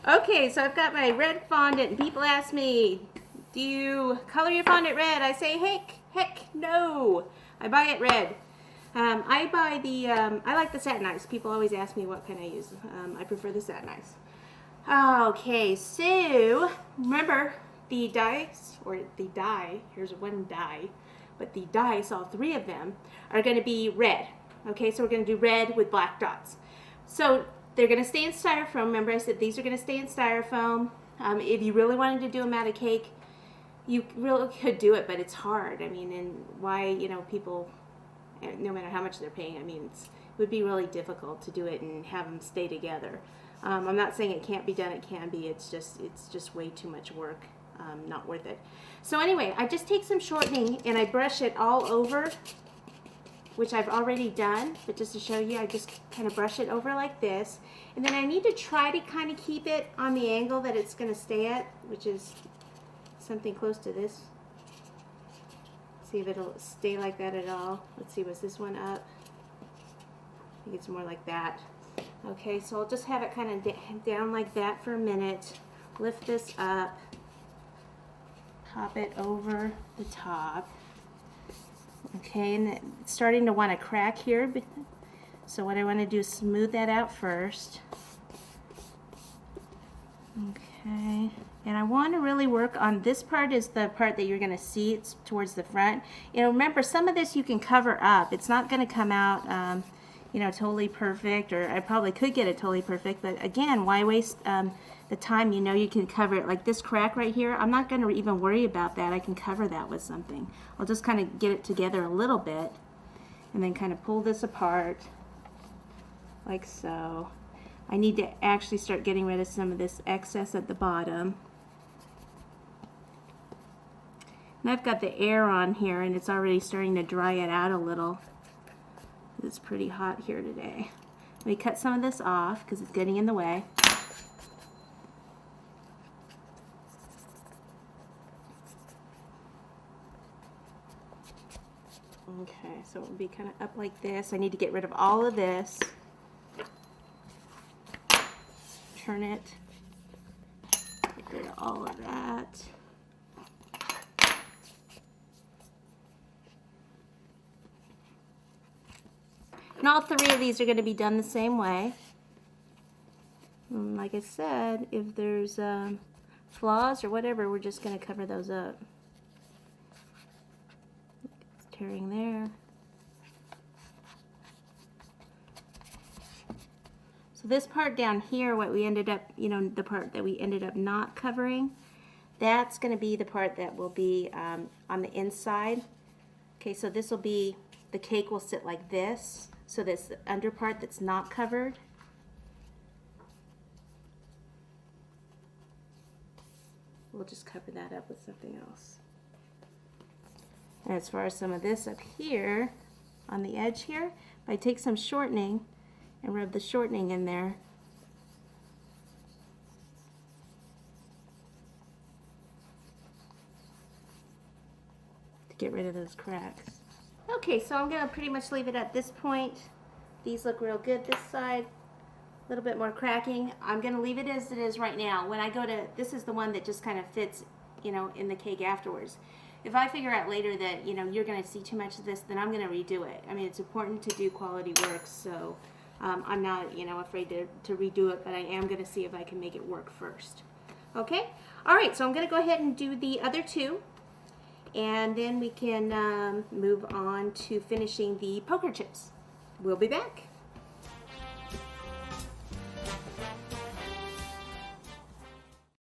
Okay, so I've got my red fondant, and people ask me, do you color your fondant red? I say, heck no. I buy it red. I buy the, I like the satin ice. People always ask me what kind I use. I prefer the satin ice. Okay, so remember the dice, or the die, here's one die, but the dice, all three of them, are going to be red. Okay, so we're going to do red with black dots. So they're going to stay in styrofoam. Remember I said these are going to stay in styrofoam. If you really wanted to do them out of cake, you really could do it, but it's hard. I mean, and why, you know, people, no matter how much they're paying, I mean, it would be really difficult to do it and have them stay together. I'm not saying it can't be done, it can be, it's just way too much work, not worth it. So anyway, I just take some shortening and I brush it all over, which I've already done, but just to show you, I just kind of brush it over like this. And then I need to try to kind of keep it on the angle that it's going to stay at, which is something close to this. See if it'll stay like that at all. Let's see, was this one up? I think it's more like that. Okay, so I'll just have it kind of down like that for a minute. Lift this up. Pop it over the top. Okay, and it's starting to want to crack here. So what I want to do is smooth that out first. Okay, and I want to really work on this part is the part that you're going to see. It's towards the front. You know, remember, some of this you can cover up. It's not going to come out, you know, totally perfect, or I probably could get it totally perfect, but again, why waste the time? You know, you can cover it like this crack right here. I'm not going to even worry about that. I can cover that with something. I'll just kind of get it together a little bit and then kind of pull this apart like so. I need to actually start getting rid of some of this excess at the bottom. And I've got the air on here and it's already starting to dry it out a little. It's pretty hot here today. Let me cut some of this off because it's getting in the way. Okay, so it will be kind of up like this. I need to get rid of all of this. Turn it. Get rid of all of that. And all three of these are going to be done the same way. And like I said, if there's flaws or whatever, we're just going to cover those up. It's tearing there. So this part down here, what we ended up, you know, the part that we ended up not covering, that's going to be the part that will be on the inside. Okay, so this will be, the cake will sit like this. So this the under part that's not covered. We'll just cover that up with something else. And as far as some of this up here, on the edge here, if I take some shortening and rub the shortening in there, to get rid of those cracks. Okay, so I'm going to pretty much leave it at this point. These look real good this side. A little bit more cracking. I'm going to leave it as it is right now. When I go to, this is the one that just kind of fits, you know, in the cake afterwards. If I figure out later that, you know, you're going to see too much of this, then I'm going to redo it. I mean, it's important to do quality work, so I'm not, you know, afraid to redo it, but I am going to see if I can make it work first. Okay? All right, so I'm going to go ahead and do the other two. And then we can move on to finishing the poker chips. We'll be back.